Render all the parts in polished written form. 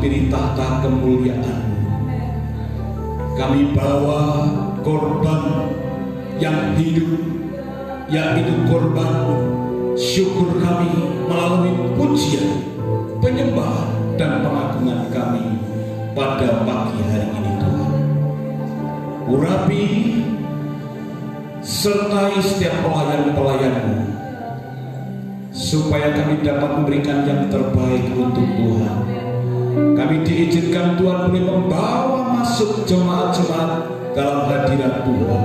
menghampiri tahta kemuliaan-Mu. Kami bawa korban yang hidup, yaitu korban syukur kami melalui pujian, penyembahan, dan pengagungan kami pada pagi hari ini Tuhan. Urapi sertai setiap pelayan-pelayan-Mu, supaya kami dapat memberikan yang terbaik untuk Tuhan. Kami diizinkan Tuhan boleh membawa masuk jemaat-jemaat dalam hadirat Tuhan.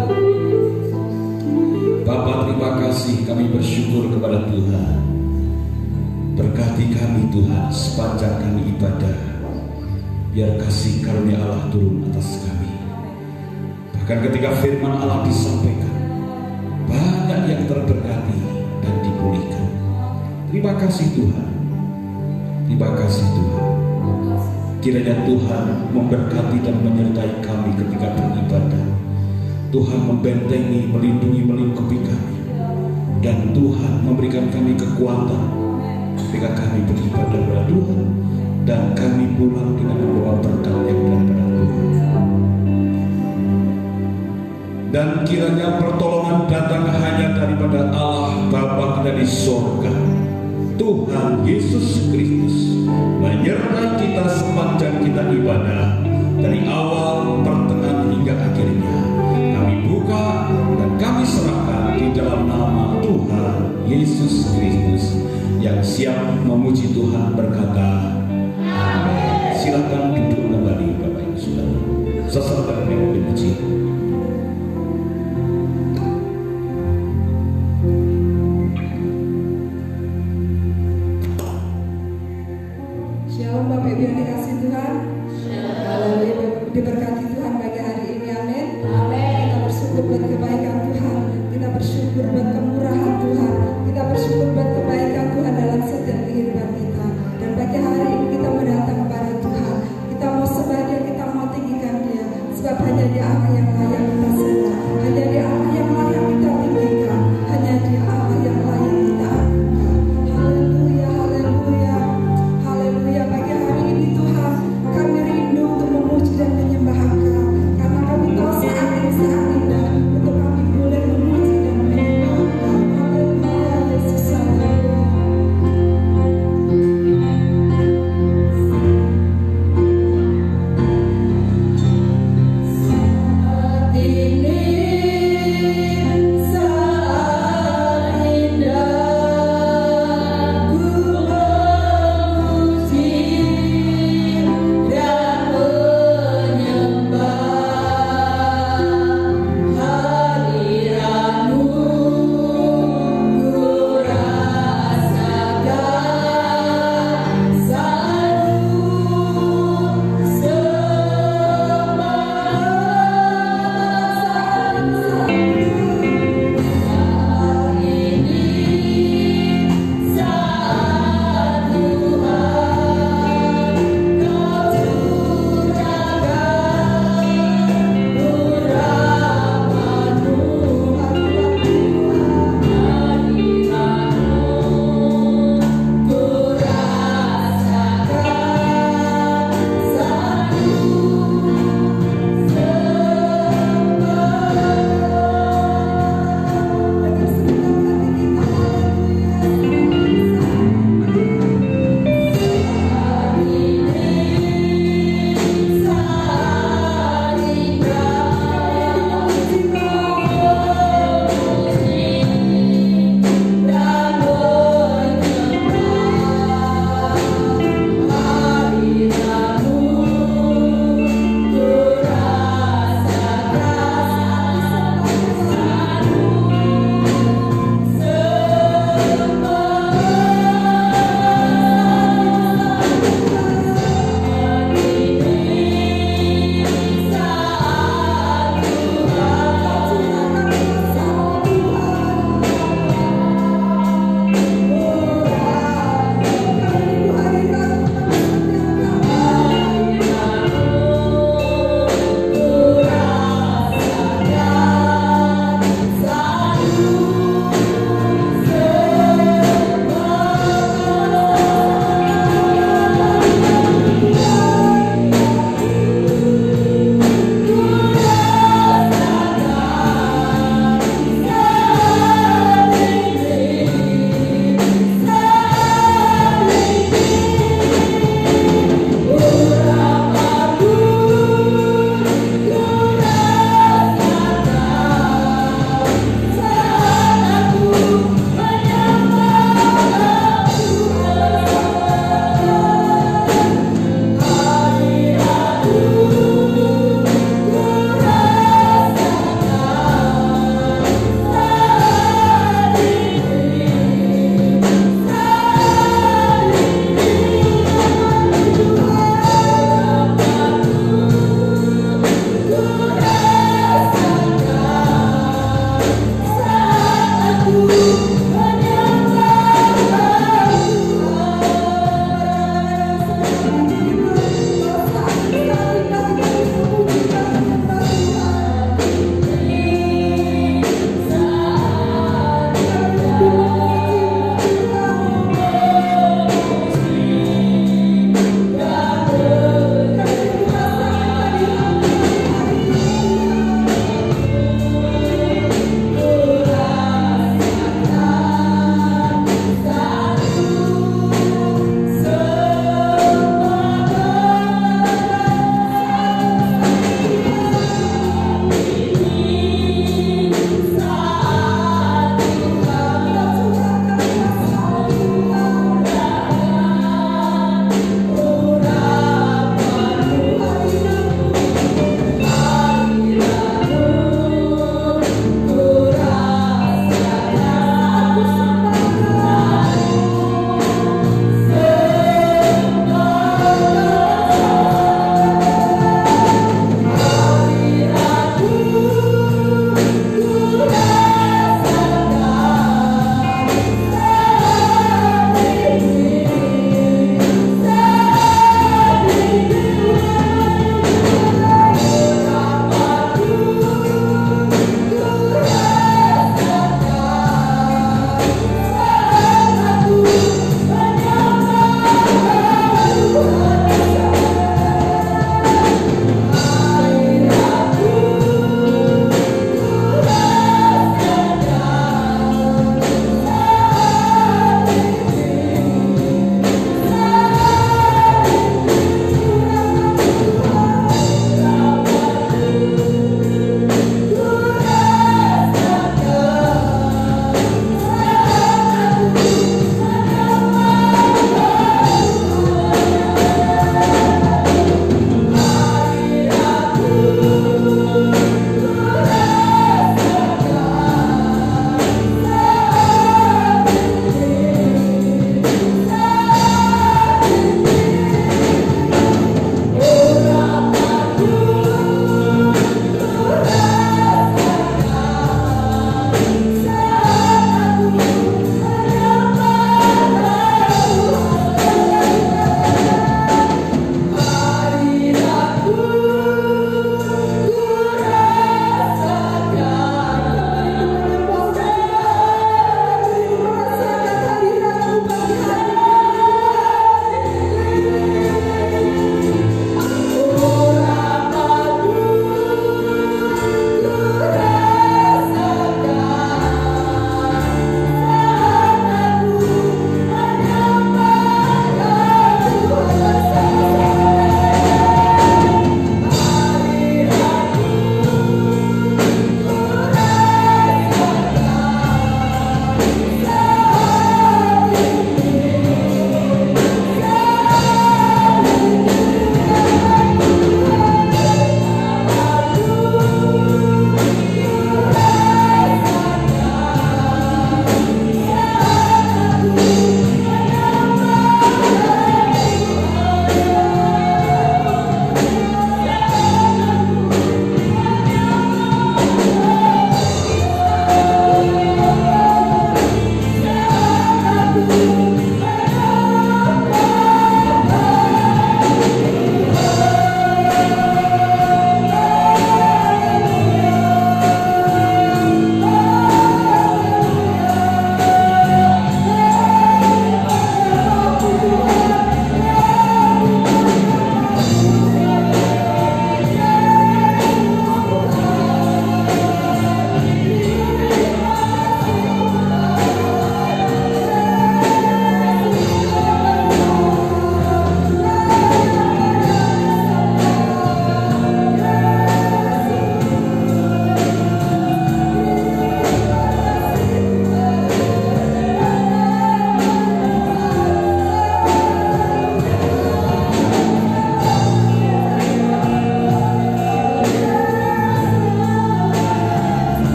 Bapa, terima kasih, kami bersyukur kepada Tuhan. Berkati kami Tuhan sepanjang kami ibadah. Biar kasih karunia Allah turun atas kami. Bahkan ketika firman Allah disampaikan, banyak yang terberkati dan dipulihkan. Terima kasih Tuhan. Terima kasih Tuhan. Kiranya Tuhan memberkati dan menyertai kami ketika beribadah. Tuhan membentengi, melindungi, melingkupi kami. Dan Tuhan memberikan kami kekuatan ketika kami beribadah kepada Tuhan. Dan kami pulang dengan membawa berkat yang daripada Tuhan. Dan kiranya pertolongan datang hanya daripada Allah Bapa kita di sorga, Tuhan Yesus Kristus, menyertai kita sepanjang kita ibadah, dari awal, pertengahan hingga akhirnya. Kami buka dan kami serahkan di dalam nama Tuhan Yesus Kristus, yang siap memuji Tuhan berkata, amin. Silakan duduk kembali Bapak Ibu Saudara. Sesaat kami memuji. Shalom Bapak Ibu yang dikasih Tuhan. Haleluya, diberkati Tuhan bagi hari ini, amin. Kita bersyukur buat kebaikan Tuhan. Kita bersyukur buat kemurahan Tuhan. Kita bersyukur buat kebaikan Tuhan dalam setiap kehidupan kita. Dan bagi hari ini kita mau datang kepada Tuhan. Kita mau sembah Dia, kita mau tinggikan Dia. Sebab hanya Dia Allah yang layak kita sembah. Hanya Dia Allah yang layak kita tinggikan. Hanya Dia Allah yang layak kita agungkan. Haleluya, haleluya, haleluya. Bagi hari ini Tuhan, kami rindu untuk memuji dan menyembah Engkau.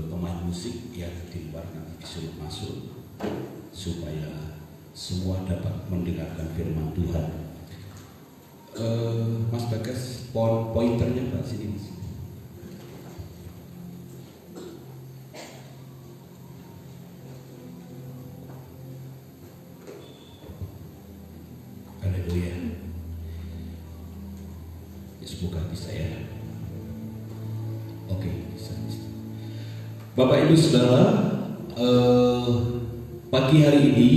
pemain musik yang di luar nanti disuruh masuk supaya semua dapat mendengarkan firman Tuhan. Mas Bagas, pointernya Pak sini Mas. Haleluya. Semoga bisa ya. Oke, bisa. Bapak Ibu Saudara, pagi hari ini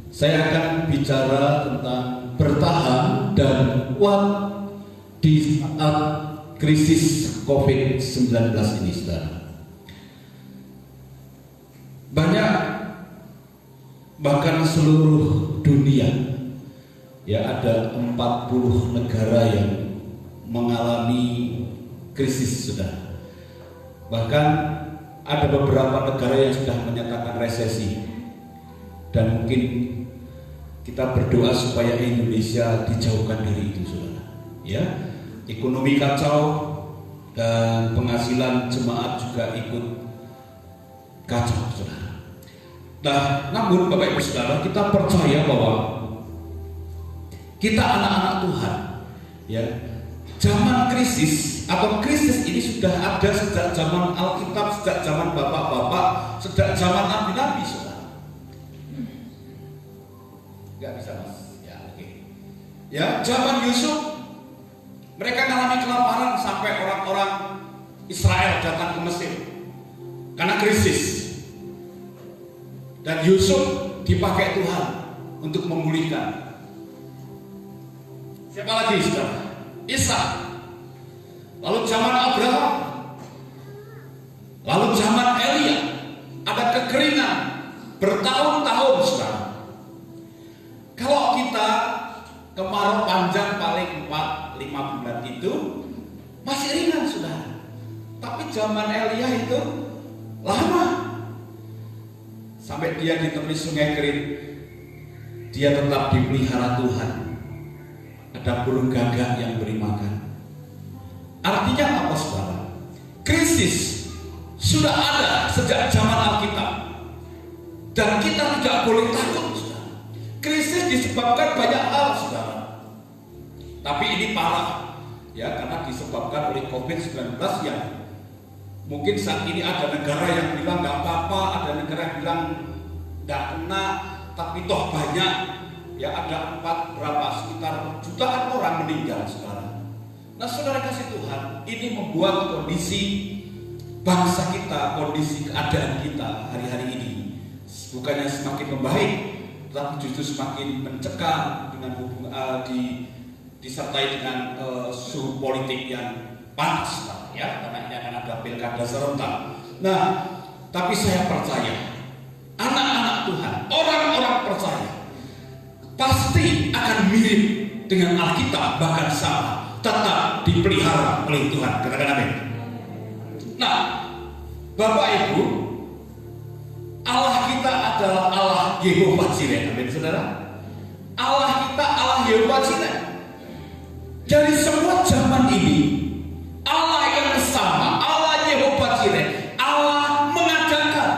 saya akan bicara tentang bertahan dan kuat di saat krisis COVID-19 ini, saudara. Banyak, bahkan seluruh dunia, ya ada 40 negara yang mengalami krisis, saudara. Bahkan ada beberapa negara yang sudah menyatakan resesi, dan mungkin kita berdoa supaya Indonesia dijauhkan dari itu, saudara. Ya, ekonomi kacau dan penghasilan jemaat juga ikut kacau, saudara. Nah, namun Bapak Ibu Saudara, kita percaya bahwa kita anak-anak Tuhan, ya. Zaman krisis atau krisis ini sudah ada sejak zaman Alkitab, sejak zaman bapak-bapak, sejak zaman nabi-nabi, saudara. Gak bisa Mas, ya oke. Ya, zaman Yusuf mereka mengalami kelaparan sampai orang-orang Israel datang ke Mesir karena krisis. Dan Yusuf dipakai Tuhan untuk memulihkan. Siapa lagi, saudara? Isa. Lalu zaman Abraham. Lalu zaman Elia. Ada kekeringan bertahun-tahun, saudara. Kalau kita kemarau panjang paling 4-5 bulan itu masih ringan, saudara. Tapi zaman Elia itu lama. Sampai dia di tepi sungai Kerit, dia tetap dipelihara Tuhan. Ada burung gagak yang beri makan. Artinya apa, saudara? Krisis sudah ada sejak zaman Alkitab, dan kita tidak boleh takut, saudara. Krisis disebabkan banyak hal, saudara. Tapi ini parah, ya, karena disebabkan oleh COVID-19 yang mungkin saat ini ada negara yang bilang nggak apa-apa, ada negara yang bilang nggak kena, tapi toh banyak. Ya, ada sekitar jutaan orang meninggal, saudara. Nah, saudara kasih Tuhan, ini membuat kondisi bangsa kita, kondisi keadaan kita hari-hari ini bukannya semakin membaik, tapi justru semakin mencekam dengan disertai dengan suhu politik yang panas, ya, karena ini akan ada pilkada serentak. Nah, tapi saya percaya anak-anak Tuhan, orang-orang percaya pasti akan mirip dengan Alkitab, bahkan sama, tetap dipelihara oleh Tuhan. Katakan amin. Nah, Bapak Ibu, Allah kita adalah Allah Yehova Jireh. Amin, saudara. Allah kita Allah Yehova Jireh. Dari semua zaman ini, Allah yang sama, Allah Yehova Jireh, Allah mengadakan,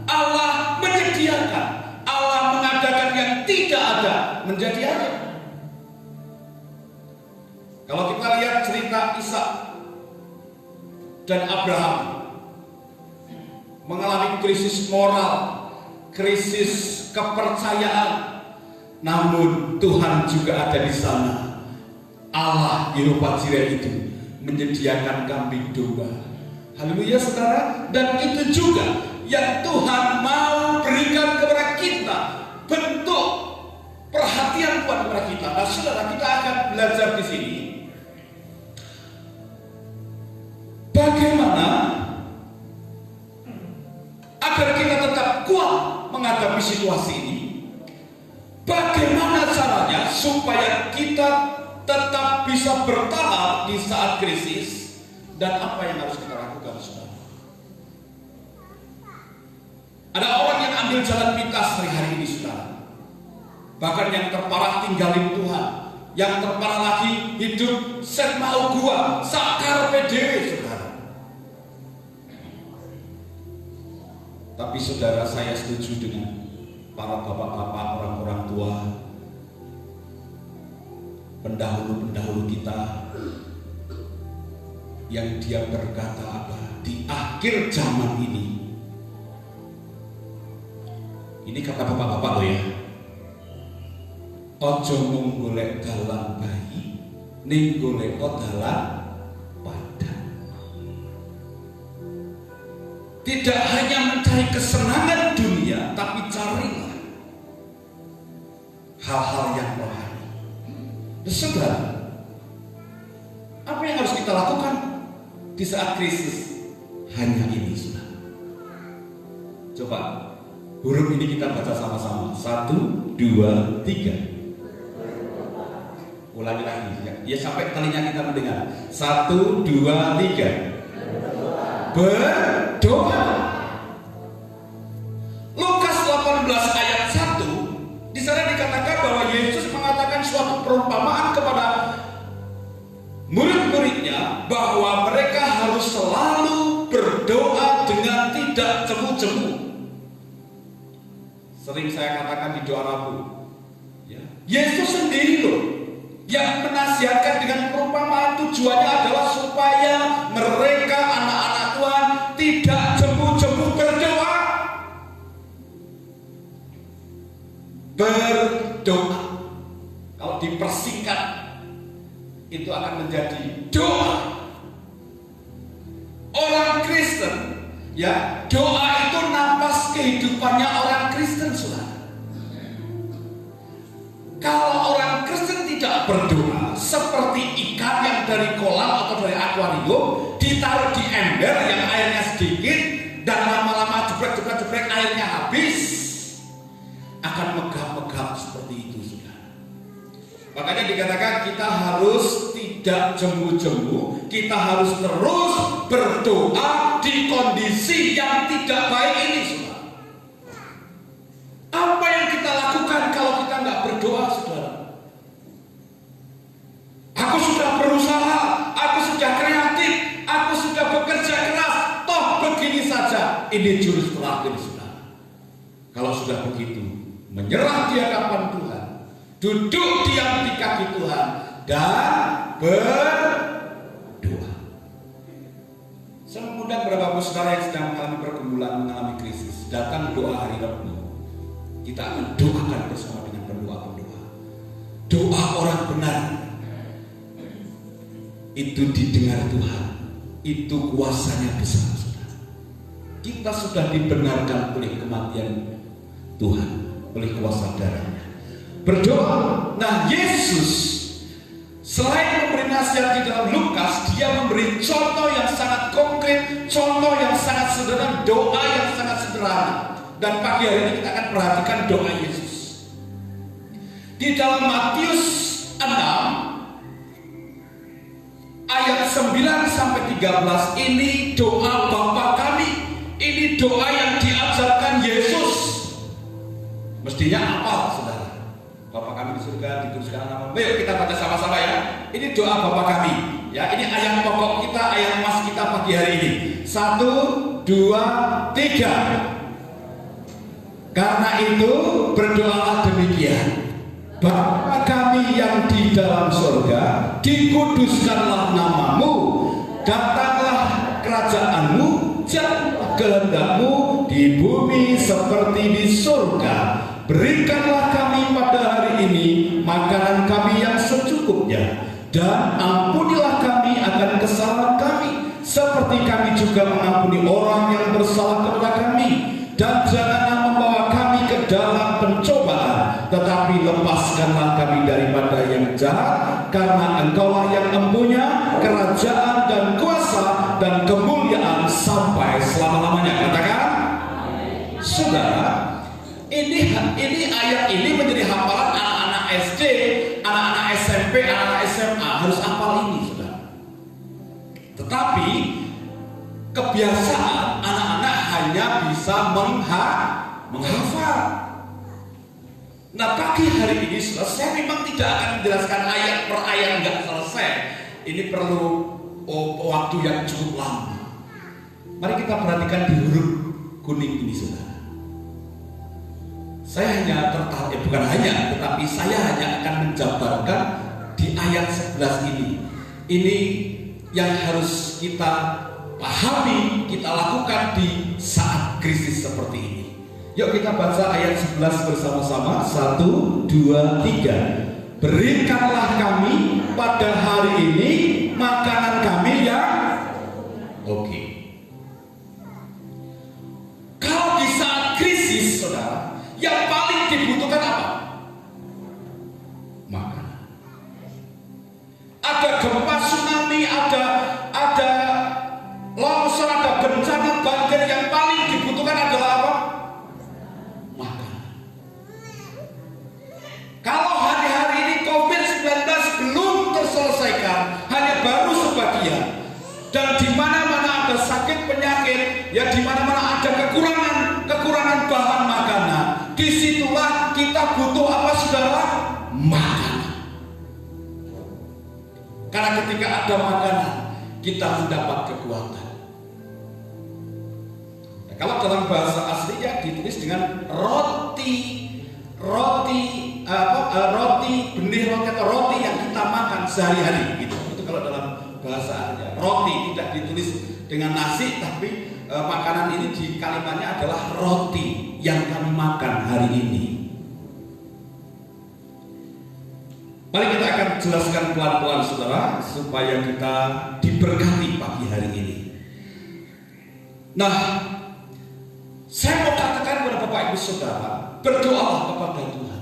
Allah menyediakan, Allah mengadakan yang tidak ada menjadi ada. Kalau kita lihat cerita Ishak dan Abraham mengalami krisis moral, krisis kepercayaan, namun Tuhan juga ada di sana. Allah Yehova Jireh itu menyediakan kambing domba. Haleluya, saudara. Dan itu juga yang Tuhan mau berikan kepada kita, bentuk perhatian Tuhan kepada kita. Nah, saudara, kita akan belajar di sini bagaimana agar kita tetap kuat menghadapi situasi ini. Bagaimana caranya supaya kita tetap bisa bertahan di saat krisis, dan apa yang harus kita lakukan, saudara? Ada orang yang ambil jalan pintas hari-hari ini, saudara. Bahkan yang terparah tinggalin Tuhan, yang terparah lagi hidup set mau gua, sakar PDW, saudara. Tapi saudara, saya setuju dengan para bapak-bapak, orang-orang tua, pendahulu-pendahulu kita, yang dia berkata apa? Di akhir zaman ini kata bapak-bapak loh ya, ojo mung golek dalan bayi, ning golek dalan padang. Tidak hanya mencari kesenangan dunia, tapi carilah hal-hal yang rohani. Saudara, apa yang harus kita lakukan di saat krisis? Hanya ini, saudara. Coba huruf ini kita baca sama-sama. 1, 2, 3. Ulangi lagi ya, sampai telinga kita mendengar. 1, 2, 3. Berdoa. Lukas 18 ayat 1, di sana dikatakan bahwa Yesus mengatakan suatu perumpamaan kepada murid-muridnya bahwa mereka harus selalu berdoa dengan tidak jemu-jemu. Sering saya katakan di doa Rabu, ya, Yesus sendiri loh yang menasihatkan dengan perumpamaan. Tujuannya adalah supaya mereka anak-anak Tuhan tidak jemu-jemu berdoa. Berdoa, kalau dipersingkat itu akan menjadi doa. Orang Kristen, ya, doa itu napas kehidupannya orang Kristen, saudara. Kalau orang Kristen tidak berdoa, seperti ikan yang dari kolam atau dari akuarium ditaruh di ember yang airnya sedikit dan lama-lama jebrek airnya habis, akan megap-megap seperti itu, saudara. Makanya dikatakan kita harus tidak jemu-jemu, kita harus terus berdoa di kondisi yang tidak baik ini, saudara. Apa yang kita lakukan kalau kita nggak berdoa, saudara? Aku sudah berusaha, aku sudah kreatif, aku sudah bekerja keras, toh begini saja. Ini jurus terakhir, saudara. Kalau sudah begitu, menyerah di hadapan Tuhan, duduk diam di kaki Tuhan, dan berdoa. Saya mengundang beberapa saudara yang sedang mengalami pergumulan, mengalami krisis, datang doa hari Rabu. Kita akan doakan bersama dengan pendoa-pendoa. Doa orang benar itu didengar Tuhan, itu kuasanya besar, saudara. Kita sudah dibenarkan oleh kematian Tuhan, oleh kuasa darahnya. Berdoa. Nah, Yesus selain memberi nasihat di dalam Lukas, dia memberi contoh yang sangat konkret, contoh yang sangat sederhana, doa yang sangat sederhana. Dan pagi hari ini kita akan perhatikan doa Yesus. Di dalam Matius 6 ayat 9-13 ini doa Bapa kami. Ini doa yang diajarkan Yesus. Mestinya apa, saudara? Bapa kami di surga, dikuduskan namamu. Ayo kita baca sama-sama ya. Ini doa Bapa kami. Ya, ini ayat pokok kita, ayat emas kita pagi hari ini. 1, 2, 3. Karena itu berdoalah demikian. Bapa kami yang di dalam surga, dikuduskanlah namamu, datanglah kerajaanmu, jadilah kehendakmu di bumi seperti di surga. Berikanlah kami pada hari ini makanan kami yang secukupnya, dan ampunilah kami akan kesalahan kami, seperti kami juga mengampuni orang yang bersalah kepada kami. Dan janganlah membawa kami ke dalam pencobaan, tetapi lepaskanlah kami daripada yang jahat, karena Engkaulah yang mempunyai kerajaan dan kuasa dan kemuliaan sampai selama-lamanya. Katakan, saudara, ini ayat ini menjadi hafalan anak-anak SD, anak-anak SMP, anak-anak SMA harus hafal ini, saudara. Tetapi kebiasaan anak-anak hanya bisa menghafal. Nah, pagi hari ini saya memang tidak akan menjelaskan ayat per ayat, nggak selesai. Ini perlu waktu yang cukup lama. Mari kita perhatikan di huruf kuning ini, saudara. Saya hanya tertarik, bukan hanya, tetapi saya hanya akan menjabarkan di ayat 11 ini. Ini yang harus kita pahami, kita lakukan di saat krisis seperti ini. Yuk kita baca ayat 11 bersama-sama. 1, 2, 3. Berikanlah kami pada hari ini makanan kami yang oke. Kalau di saat krisis, saudara, yang paling dibutuhkan apa? Makanan. Ada gempa tsunami, ada longsor, ada bencana banjir, yang paling dibutuhkan adalah apa? Makanan. Kalau hari-hari ini COVID-19 belum terselesaikan, hanya baru sebagian, dan di mana-mana ada sakit penyakit, ya di mana-mana ada kekurangan bahan makanan, disitulah kita butuh apa, saudara? Makanan. Karena ketika ada makanan, kita mendapat kekuatan. Nah, kalau dalam bahasa aslinya ditulis dengan roti benih roti atau roti yang kita makan sehari-hari gitu. Itu kalau dalam bahasa aslinya. Roti tidak ditulis dengan nasi, tapi makanan ini di kalimatnya adalah roti yang kami makan hari ini. Mari kita akan jelaskan pelan-pelan, saudara, supaya kita diberkati pagi hari ini. Nah, saya mau katakan kepada Bapak Ibu Saudara, berdoalah kepada Tuhan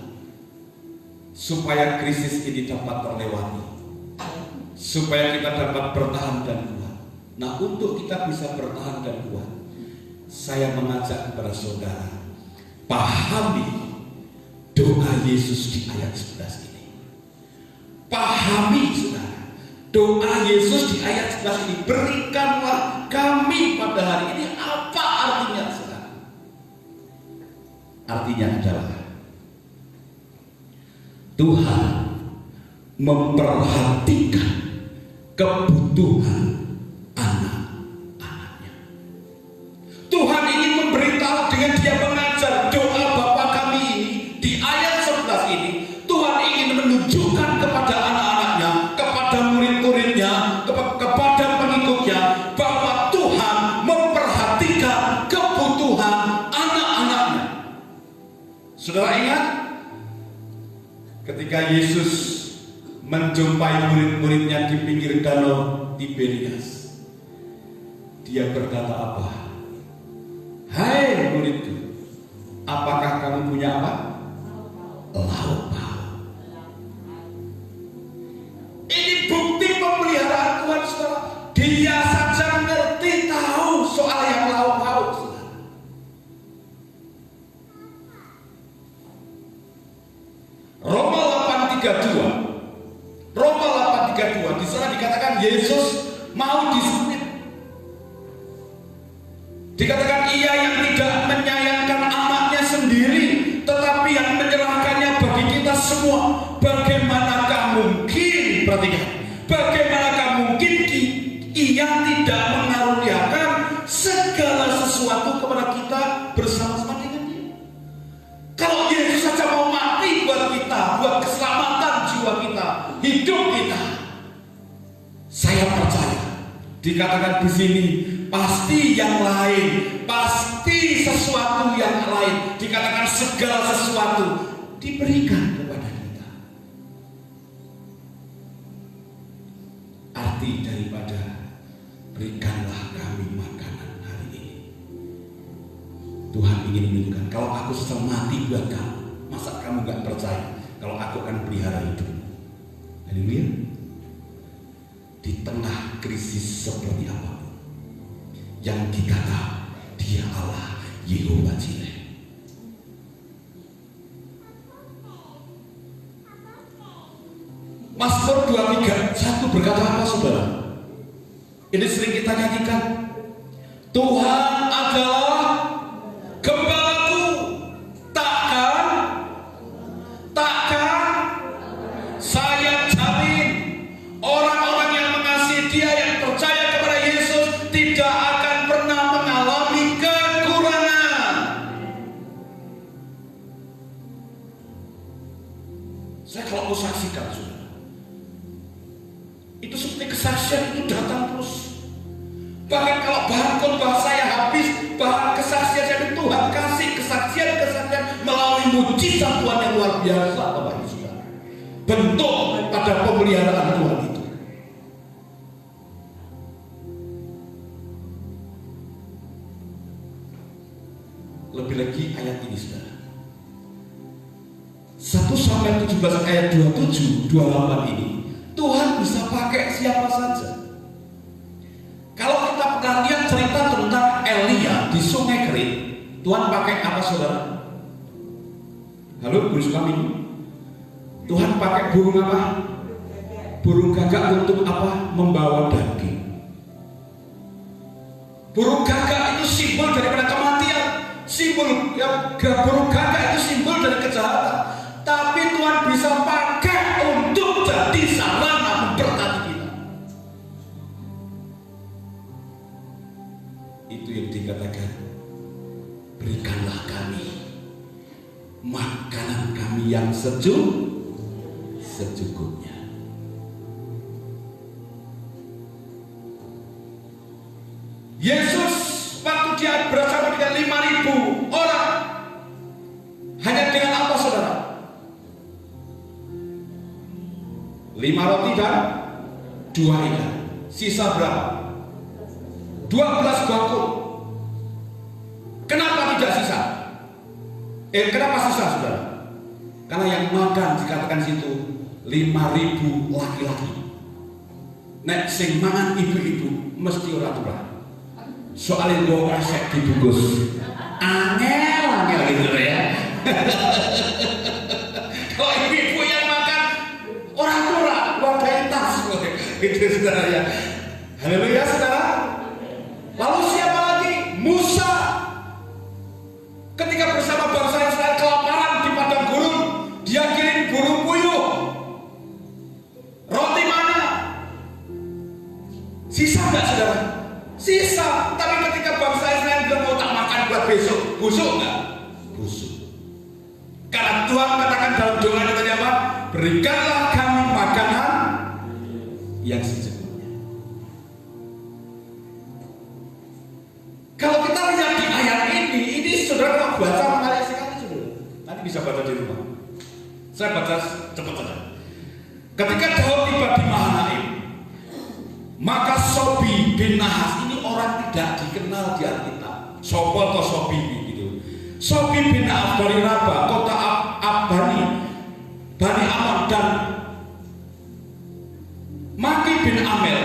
supaya krisis ini dapat terlewati, supaya kita dapat bertahan dan kuat. Nah, untuk kita bisa bertahan dan kuat, saya mengajak kepada saudara, pahami doa Yesus di ayat 11 ini. Pahami, saudara, doa Yesus di ayat 11 ini. Berikanlah kami pada hari ini. Apa artinya, saudara? Artinya adalah Tuhan memperhatikan kebutuhan anak-anaknya. Tuhan ingin memberitahu dengan dia mengajar doa Bapa kami ini di ayat 11 ini. Tuhan ingin menunjukkan kepada anak-anaknya, kepada murid-muridnya, kepada pengikutnya, bahwa Tuhan memperhatikan kebutuhan anak-anaknya. Saudara ingat ketika Yesus menjumpai murid-muridnya di pinggir danau Tiberias, dia berkata apa? Hai muridku, apakah kamu punya apa? Lauk pauk. Ini bukti pemeliharaan Tuhan, saudara. Dia saja ngerti, tahu soal yang lauk pauk, saudara. Roma 8:32 di sana dikatakan Yesus mau disalib. Dikatakan ia yang tidak menyayangkan anaknya sendiri, tetapi yang menyerahkannya bagi kita semua. Bagaimanakah mungkin, perhatikan, bagaimanakah mungkin ia tidak mengaruniakan segala sesuatu kepada kita bersama-sama dengan dia? Kalau Yesus saja mau mati buat kita, buat keselamatan jiwa kita, hidup kita, saya percaya dikatakan di sini pasti yang lain, pasti sesuatu yang lain, dikatakan segala sesuatu diberikan kepada kita. Arti daripada berikanlah kami makanan hari ini, Tuhan ingin menunjukkan, kalau aku sedang mati buat kamu, masa kamu gak percaya kalau aku akan pelihara hidupmu? Haleluya. Di tengah krisis seperti apapun, yang kita tahu dia Allah Yehova Jireh. Mazmur 23:1 berkata apa, saudara? Ini sering kita nyanyikan. Tuhan adalah gembalaku, takkan saya jamin orang-orang yang mengasihi Dia, yang percaya kepada Yesus, tidak akan pernah mengalami kekurangan. Bahkan kalau bahan khotbah saya habis, bahan kesaksian saya, Tuhan kasih kesaksian melalui mujizat Tuhan yang luar biasa, Bapak Ibu Saudara. Bentuk pada pemeliharaan Tuhan itu. Lebih lagi ayat ini, Saudara. 1 Samuel 17 ayat 27, 28 ini, Tuhan bisa pakai siapa saja. Kalau kita pernah lihat cerita tentang Elia di Sungai Kerit, Tuhan pakai apa, saudara? Halo, guru kami. Tuhan pakai burung apa? Burung gagak untuk apa? Membawa daging. Burung gagak itu simbol daripada kematian. Simbol ya, burung gagak itu simbol dari kejahatan. Tapi Tuhan bisa pakai untuk jadi sarana memberkati kita. Itu yang dikatakan, berikanlah kami makanan kami yang secukupnya. Yesus waktu dia bersama dengan 5.000 orang, hanya dengan apa, saudara? 5 roti dan 2 ikan. Sisa berapa? 12 bakul. Kenapa tidak sisa? Kenapa sisa, saudara? Karena yang makan dikatakan situ 5.000 laki-laki. Nek sing mangan ibu-ibu mesti ora turah. Soalnya wong resek dibungkus. Angel gitu ya. Kalau ibu-ibu yang makan orang tua, wadah tas, gitu saudara ya. Haleluya, saudara. Lalu siapa lagi? Musa. Ketika bersama bangsa Israel kelaparan di padang gurun, dia kirim burung puyuh. Roti mana? Sisa enggak, saudara? Sisa. Tapi ketika bangsa Israel bilang mau tak makan buat besok, busuk enggak? Busuk. Karena Tuhan katakan dalam doanya tadi apa? Berikanlah kami makanan yang secukupnya. Kalau kita lihat di ayat ini saudara kalau baca menarik sekali, saudara. Nanti bisa baca di rumah. Saya baca cepat saja. Ketika Daud tiba di Mahanaim, maka Sobi bin Nahas, ini orang tidak dikenal di Alkitab. Sopo atau Sobi gitu. Sobi bin Nahas dari Rabah, kota Bani Ammon, dan Maki bin Amel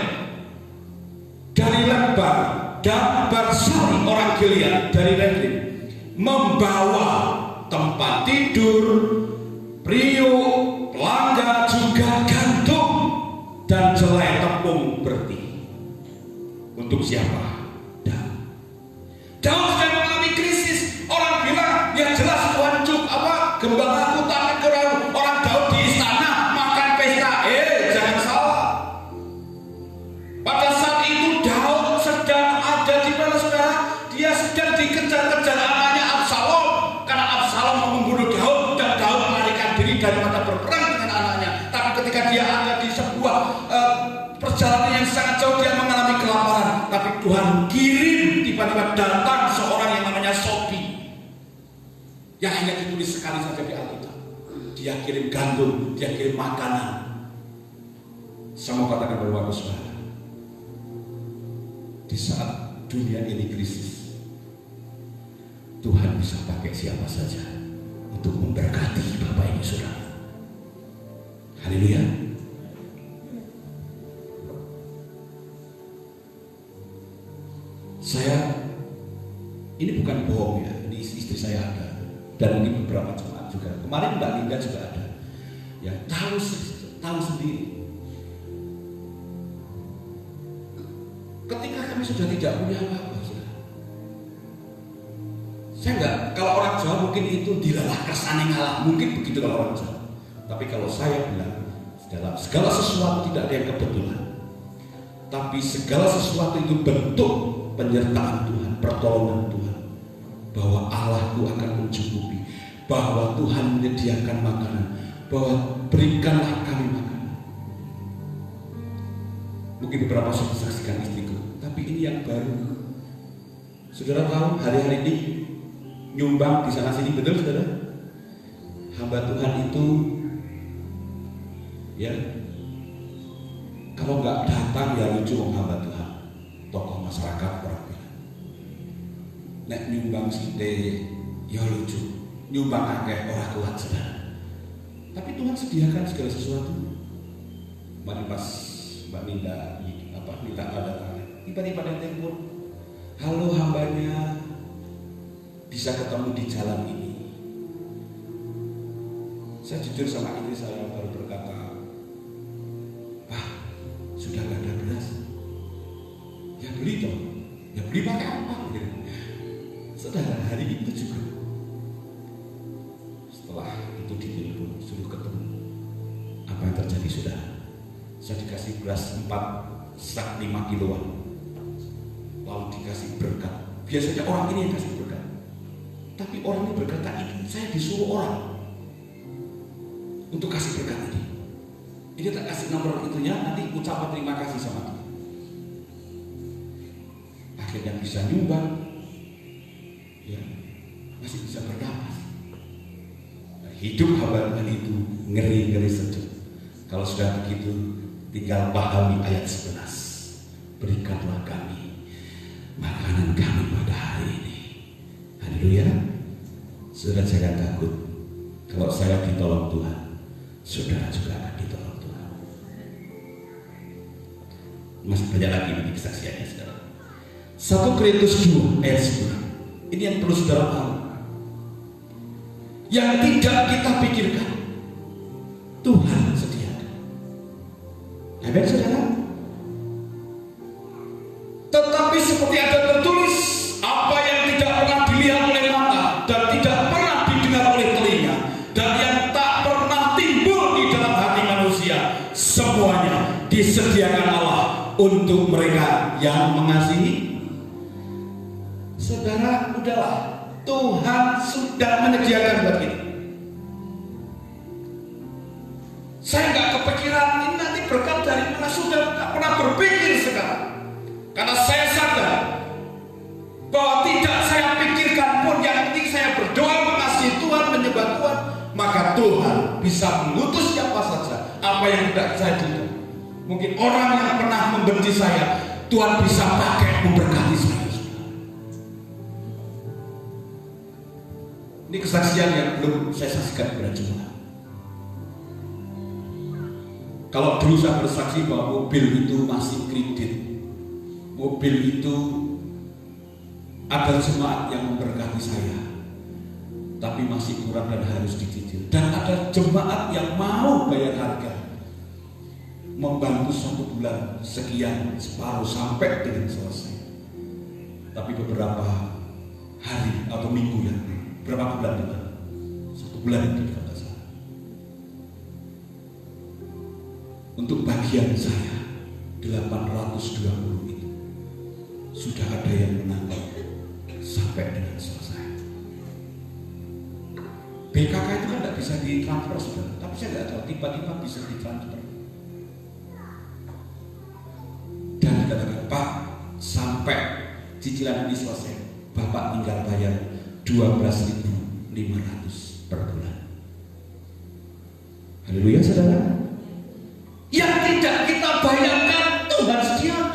dari Lembar, dan Barsari orang Gilead dari Redrim, membawa tempat tidur, priuk, pelangga, juga gantung dan jelai tepung berti. Untuk siapa? Daud sedang mengalami krisis. Orang bilang, ya jelas Tuhan gembala aku takkan ke orang Daud di istana makan pesta. Jangan salah. Pada saat itu Daud sedang ada di mana, saudara? Dia sedang dikejar-kejar anaknya Absalom, karena Absalom mau membunuh Daud dan Daud melarikan diri daripada berperang dengan anaknya. Tapi ketika dia ada di sebuah perjalanan yang sangat jauh, dia mengalami kelaparan. Tapi Tuhan kirim, tiba-tiba datang seorang yang namanya Sobi, yang hanya ditulis sekali saja di Alkitab. Dia kirim gandum, dia kirim makanan. Saya mau katakan bahwa saudara, di saat dunia ini krisis, Tuhan bisa pakai siapa saja untuk memberkati Bapak Ibu Saudara. Haleluya. Saya, ini bukan bohong ya, ini istri saya ada, dan mungkin beberapa jemaat juga. Kemarin Mbak Linda juga ada, ya tahu sendiri. Ketika kami sudah tidak punya apa-apa, saya enggak. Kalau orang Jawa mungkin itu dilalah kersane ngalah, mungkin begitu kalau orang Jawa. Tapi kalau saya bilang, dalam segala sesuatu tidak ada yang kebetulan, tapi segala sesuatu itu bentuk penyertaan Tuhan, pertolongan Tuhan, bahwa Allahku akan mencukupi, bahwa Tuhan menyediakan makanan, bahwa berikanlah kami makanan. Mungkin beberapa saya saksikan istriku, tapi ini yang baru. Saudara tahu hari-hari ini nyumbang di sana sini, betul saudara? Hamba Tuhan itu ya, kalau nggak datang ya lucu hamba Tuhan, tokoh masyarakat orang bilang. Nek nyumbang sithik ya lucu, nyumbang akeh orang kuat saudara. Tapi Tuhan sediakan segala sesuatu. Mari pas Mbak Minda minta tanda tangan, tiba-tiba ada telepon, halo hambanya bisa ketemu di jalan ini. Saya jujur sama istri saya baru berkata, Pak, sudah gak ada beras. Ya beli dong, ya beli pakai apa? Saudara, hari itu juga setelah itu ditelepon suruh ketemu, apa yang terjadi sudah? Saya dikasih beras 4 sak 5 kiloan, lalu dikasih berkat. Biasanya orang ini yang kasih berkat, tapi orang ini berkata, ini saya disuruh orang untuk kasih berkat ini. Ini tak kasih nomor itunya, nanti ucapan terima kasih sama Tuhan. Akhirnya bisa nyumbang, ya masih bisa bernafas. Hidup hamba Tuhan itu ngeri-ngeri sejuk. Kalau sudah begitu, tinggal pahami ayat 11. Berikanlah kami makanan kami pada hari ini. Haleluya. Saudara, jangan takut. Kalau saya ditolong Tuhan, saudara juga akan ditolong Tuhan. Masih banyak lagi nanti kesaksiannya saudara. 1 Korintus 2 ayat 10. Ini yang perlu saudara tahu. Yang tidak kita pikirkan, Tuhan sediakan. Amin saudara. Tetapi seperti ada tertulis, apa yang tidak pernah dilihat oleh mata dan tidak pernah didengar oleh telinga dan yang tak pernah timbul di dalam hati manusia, semuanya disediakan Allah untuk mereka yang mengasihi. Saudara, udahlah, Tuhan sudah menyediakan buat kita. Saya nggak kepikiran ini nanti berkat dari mana, sudah nggak pernah berpikir sekarang. Karena saya sadar bahwa tidak saya pikirkan pun, yang penting saya berdoa mengasihi Tuhan, menyembah Tuhan, maka Tuhan bisa mengutus siapa saja. Apa yang tidak saya duga, mungkin orang yang pernah membenci saya, Tuhan bisa pakai memberkati saya. Ini kesaksian yang belum saya saksikan kepada jemaat. Kalau dulu saya bersaksi bahwa mobil itu masih kredit, mobil itu ada jemaat yang memberkati saya, tapi masih kurang dan harus dicicil. Dan ada jemaat yang mau bayar harga, membantu 1 bulan sekian, separuh sampai dengan selesai. Tapi beberapa hari atau minggu yang berapa bulan depan, 1 bulan itu kata saya. Untuk bagian saya 820 itu sudah ada yang menanggung sampai dengan selesai. BKK itu kan tidak bisa ditransfer sudah, tapi saya tidak tahu tiba-tiba bisa ditransfer. Dan dikatakan, Pak, sampai cicilan ini selesai, Bapak tinggal bayar 12.500 per bulan. Haleluya saudara. Yang tidak kita bayangkan Tuhan sediakan.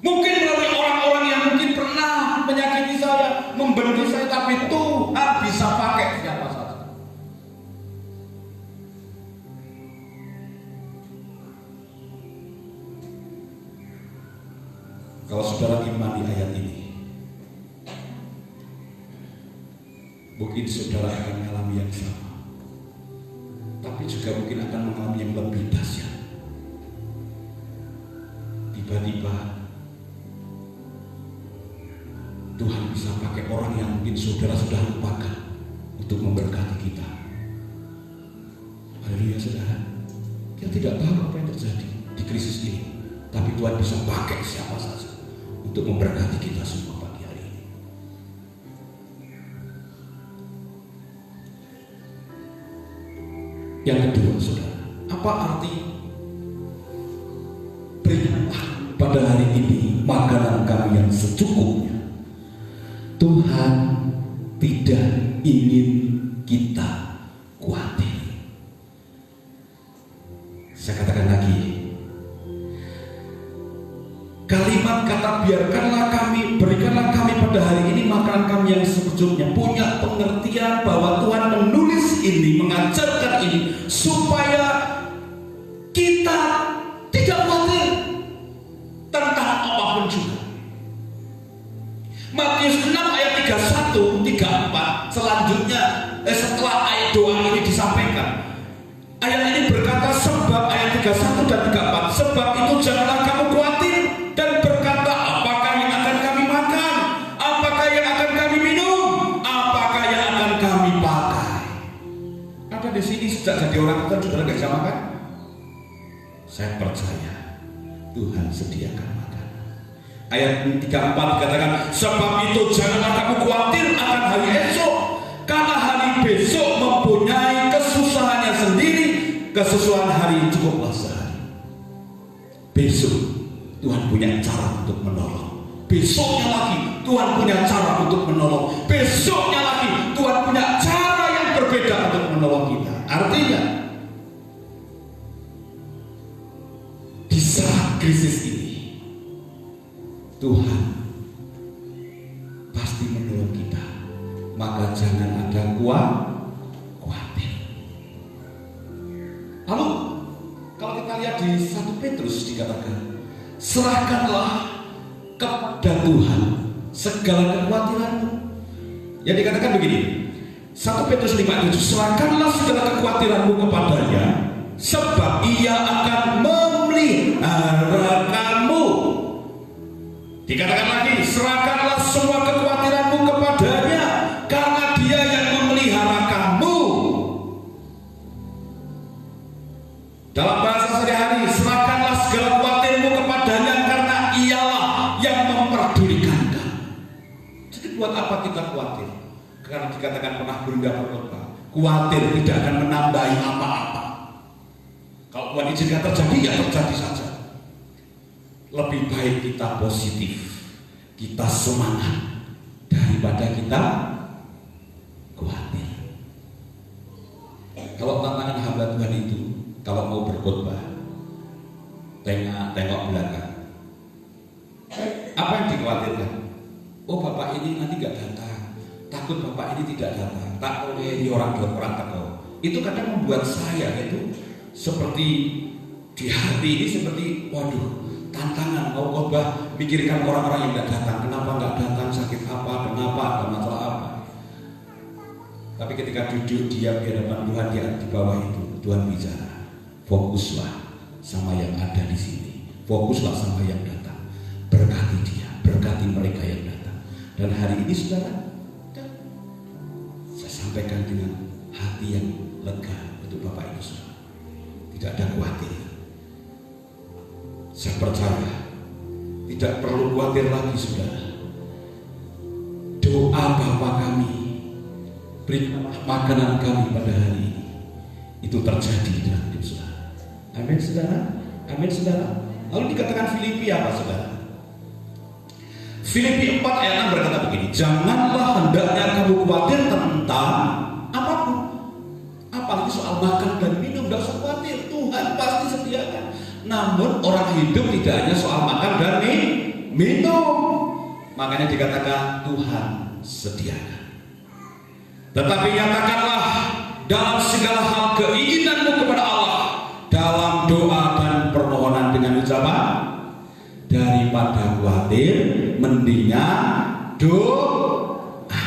Mungkin melalui orang-orang yang mungkin pernah menyakiti saya, membenci saya, tapi Tuhan bisa pakai siapa saja. Kalau saudara imani ayat ini, mungkin saudara akan mengalami yang sama, tapi juga mungkin akan mengalami yang lebih dahsyat. Tiba-tiba Tuhan bisa pakai orang yang mungkin saudara sudah lupakan untuk memberkati kita. Haleluya saudara. Kita tidak tahu apa yang terjadi di krisis ini, tapi Tuhan bisa pakai siapa saja untuk memberkati kita semua pagi hari ini. Yang kedua saudara, apa arti berikanlah pada hari ini makanan kami secukupnya. Tuhan tidak ingin kita khawatir. Saya katakan lagi, kalimat kata biarkanlah kami, berikanlah kami pada hari ini makanan kami yang secukupnya, punya pengertian bahwa Tuhan menulis ini, mengajarkan ini supaya kita tidak khawatir tentang apapun juga. Matius 6 ayat 31, 34 selanjutnya setelah ayat doa ini disampaikan, ayat ini berkata sebab ayat 31 dan 34, sebab itu janganlah kamu khawatir dan berkata apakah yang akan kami makan, apakah yang akan kami minum, apakah yang akan kami pakai. Ada di sini sejak jadi orang Kristen saudara nggak bisa makan? Saya percaya Tuhan sediakan makanan. Ayat 34 dikatakan sebab itu janganlah kamu khawatir akan hari esok, karena hari besok mempunyai kesusahannya sendiri, kesusahan hari cukuplah sehari. Besok Tuhan punya cara untuk menolong. Besoknya lagi Tuhan punya cara untuk menolong. Besoknya lagi Tuhan punya cara yang berbeda untuk menolong kita. Artinya di saat krisis ini Tuhan pasti menolong kita. Maka jangan ada khawatir. Lalu kalau kita lihat di 1 Petrus dikatakan, serahkanlah kepada Tuhan segala kekhawatiranmu. Yang dikatakan begini, 1 Petrus 5:7, serahkanlah segala kekhawatiranmu kepadanya, sebab ia akan memelihara kamu. Dikatakan lagi, serahkanlah semua kekhawatiranmu kepadanya, karena dia yang memelihara kamu. Dalam bahasa sehari-hari, serahkanlah segala khawatirmu kepadanya, karena ialah yang memperdulikan kamu. Jadi buat apa kita khawatir? Karena dikatakan pernah Bunda berkhotbah, khawatir tidak akan menambahi apa-apa. Kalau Tuhan izinkan terjadi, ya terjadi saja. Lebih baik kita positif, kita semangat, daripada kita khawatir. Kalau tantangan hamba Tuhan itu, kalau mau berkhotbah, tengok belakang. Apa yang dikhawatirkan? Oh, bapak ini nanti gak datang, takut bapak ini tidak datang, tak oleh orang teko. Itu kadang membuat saya itu seperti di hati ini seperti waduh, tantangan mau khotbah, pikirkan orang-orang yang tidak datang, kenapa nggak datang, sakit apa, kenapa, ada masalah apa. Tapi ketika duduk diam di hadapan Tuhan, di bawah itu Tuhan bicara, fokuslah sama yang ada di sini, fokuslah sama yang datang, berkati dia, berkati mereka yang datang. Dan hari ini saudara, saya sampaikan dengan hati yang lega untuk Bapak Ibu saudara, tidak ada khawatir. Saya percaya tidak perlu khawatir lagi saudara. Doa Bapa kami, berikanlah makanan kami pada hari ini, itu terjadi dalam hidup saudara. Amin saudara, amin saudara. Lalu dikatakan Filipi apa saudara? Filipi 4 ayat 6 berkata begini, janganlah hendaknya kamu khawatir tentang apapun, apalagi soal makan dan minum. Tidak usah khawatir, Tuhan pasti sediakan. Namun orang hidup tidak hanya soal makan dan minum. Makanya dikatakan Tuhan sediakan. Tetapi nyatakanlah dalam segala hal keinginanmu kepada Allah dalam doa dan permohonan dengan ucapan, daripada khawatir mendingan doa.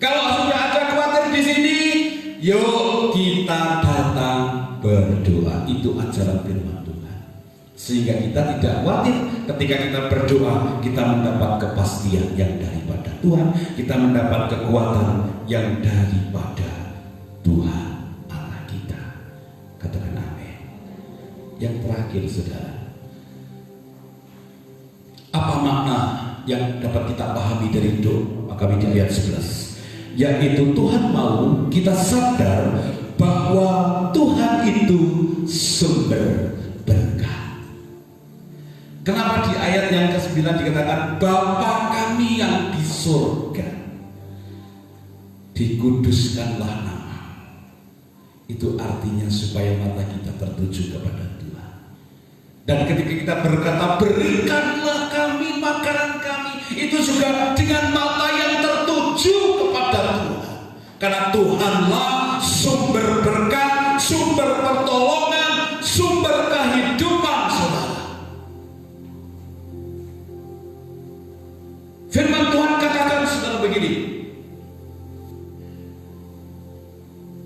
Kalau sudah ada khawatir di sini, yuk kita datang berdoa. Itu ajaran firman Tuhan, sehingga kita tidak khawatir. Ketika kita berdoa, kita mendapat kepastian yang daripada Tuhan, kita mendapat kekuatan yang daripada Tuhan Allah kita. Katakan amin. Yang terakhir saudara, apa makna yang dapat kita pahami dari doa? Kami di ayat 11, yaitu Tuhan mau kita sadar bahwa Tuhan itu sumber berkah. Kenapa di ayat yang ke-9 dikatakan Bapa kami yang di surga, dikuduskanlah nama. Itu artinya supaya mata kita tertuju kepada Tuhan. Dan ketika kita berkata berikanlah kami makanan kami, itu juga dengan mata yang tertuju kepada Tuhan. Karena Tuhanlah sumber berkat, sumber pertolongan, sumber kehidupan saudara. Firman Tuhan katakan saudara begini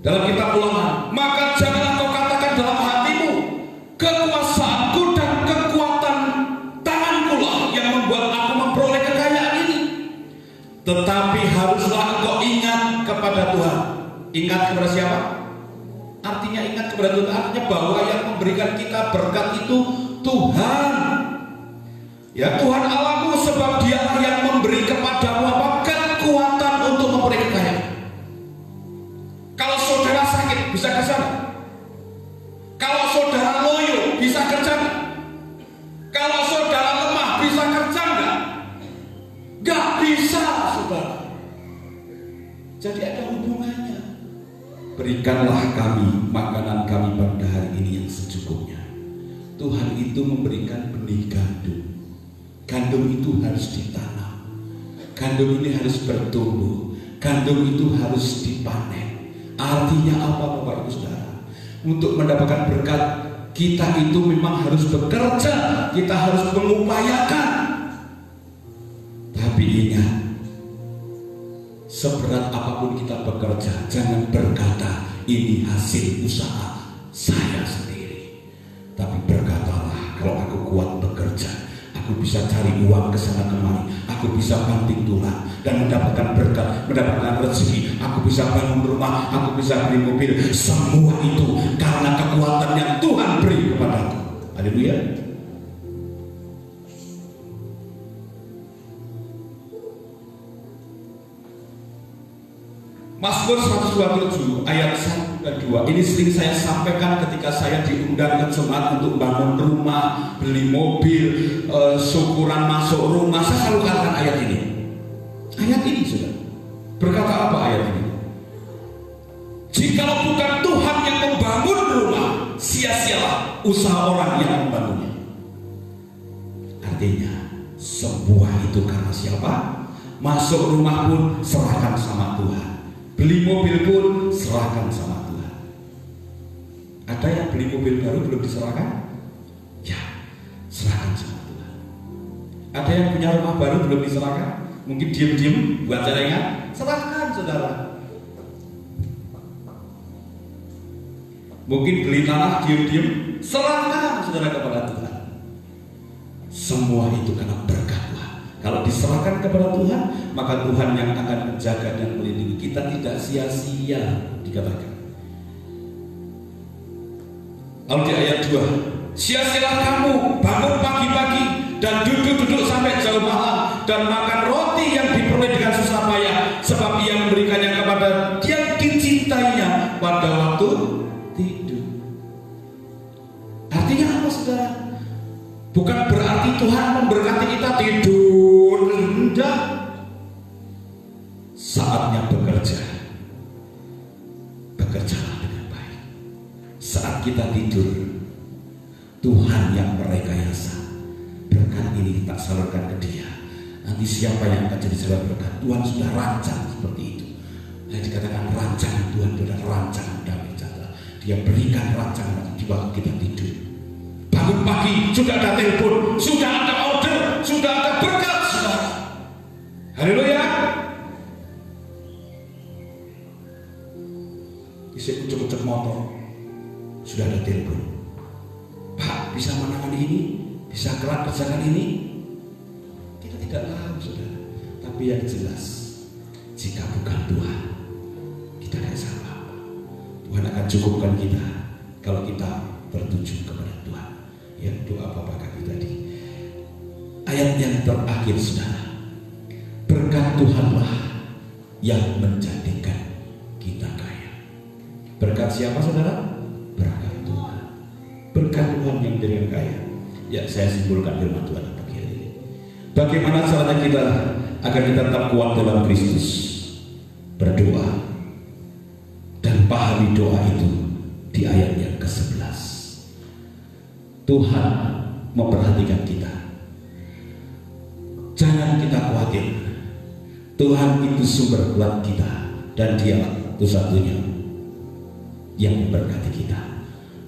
dalam kitab Ulangan, maka janganlah kau katakan dalam hatimu, kekuasaanku dan kekuatan tanganku lah yang membuat aku memperoleh kekayaan ini. Tetapi haruslah engkau ingat kepada Tuhan. Ingat kepada siapa? Artinya ingat kepada Tuhan, artinya bahwa yang memberikan kita berkat itu Tuhan. Ya, Tuhan Allahmu, sebab Dialah yang memberi kepadamu apa? Kekuatan untuk memperoleh kekayaan. Kalau saudara sakit bisa kerja nggak? Kalau saudara loyo bisa kerja nggak? Kalau saudara lemah bisa kerja nggak? Nggak bisa saudara. Jadi ada hubungannya. Berikanlah kami makanan kami pada hari ini yang secukupnya. Tuhan itu memberikan benih gandum. Gandum itu harus ditanam. Gandum ini harus bertumbuh. Gandum itu harus dipanen. Artinya apa Bapak Ibu Saudara? Untuk mendapatkan berkat, kita itu memang harus bekerja. Kita harus mengupayakan. Tapi ingat, seberat apapun kita bekerja, jangan berkata ini hasil usaha saya sendiri. Tapi berkatalah, kalau aku kuat bekerja, aku bisa cari uang ke sana kemari, aku bisa banting tulang dan mendapatkan berkat, mendapatkan rezeki, aku bisa bangun rumah, aku bisa beli mobil. Semua itu karena kekuatan yang Tuhan beri kepadaku. Haleluya. Mazmur 127 ayat 1 dan 2 ini sering saya sampaikan ketika saya diundang ke jemaat untuk bangun rumah, beli mobil, syukuran masuk rumah. Saya selalu katakan ayat ini. Ayat ini sudah berkata apa ayat ini? Jikalau bukan Tuhan yang membangun rumah, sia-sialah usaha orang yang membangunnya. Artinya semua itu karena siapa? Masuk rumah pun serahkan sama Tuhan. Beli mobil pun serahkan sama Tuhan. Ada yang beli mobil baru belum diserahkan? Ya, serahkan sama Tuhan. Ada yang punya rumah baru belum diserahkan? Mungkin diem-diem buat jaringan, serahkan saudara. Mungkin beli tanah diem-diem, serahkan saudara kepada Tuhan. Semua itu karena berkat Tuhan. Kalau diserahkan kepada Tuhan, maka Tuhan yang akan menjaga dan melindungi kita, tidak sia-sia dikatakan. Lalu di ayat 2, sia-sialah kamu bangun pagi-pagi dan duduk-duduk sampai jauh malam dan makan roti yang diperoleh dengan susah payah, sebab Ia memberikannya kepada yang dicintainya pada waktu tidur. Artinya apa saudara? Bukan berarti Tuhan memberkati kita tidur, enggak. Saatnya bekerja, bekerjalah dengan baik. Saat kita tidur, Tuhan yang merekayasa. Berkat ini tak salurkan ke Dia. Nanti siapa yang akan jadi saudara berkat? Tuhan sudah rancang seperti itu. Nah, dikatakan rancangan Tuhan adalah rancangan damai sejahtera. Dia berikan rancangan di waktu kita tidur. Bangun pagi, sudah ada telepon, sudah ada order, sudah ada berkat, saudara. Haleluya. Isi ucap-ucap motor, sudah ada telepon. Pak, bisa menangani ini, bisa kerjakan ini. Kita tidak tahu, saudara. Tapi yang jelas, jika bukan Tuhan, kita tidak bisa apa-apa. Tuhan akan cukupkan kita kalau kita tertuju kepada Tuhan. Ya, doa Bapak kami tadi. Ayat yang terakhir saudara, berkat Tuhanlah yang menjadikan kita kaya. Berkat siapa saudara? Berkat Tuhan. Berkat Tuhan yang menjadikan kaya. Ya, saya simpulkan firman Tuhan pagi hari ini. Bagaimana caranya kita agar kita tetap kuat dalam Kristus? Berdoa dan pahami doa itu di ayat yang ke-11. Tuhan memperhatikan kita. Jangan kita khawatir. Tuhan itu sumber kuat kita dan Dia satu-satunya yang memberkati kita.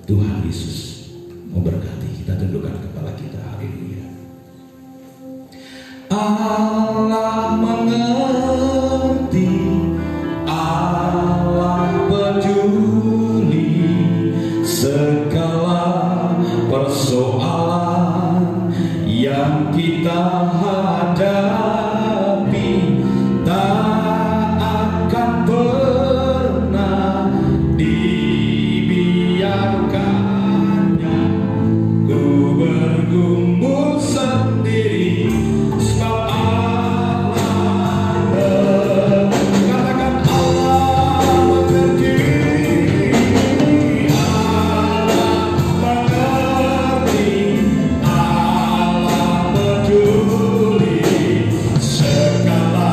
Tuhan Yesus memberkati. Kita tundukkan kepala kita. Haleluya. Allah mengerti, Allah peduli segala persoalan yang kita hadapi, tak akan pernah dibiarkannya ku bergumul sendiri, sebab Allah katakan Allah mengerti, Allah peduli segala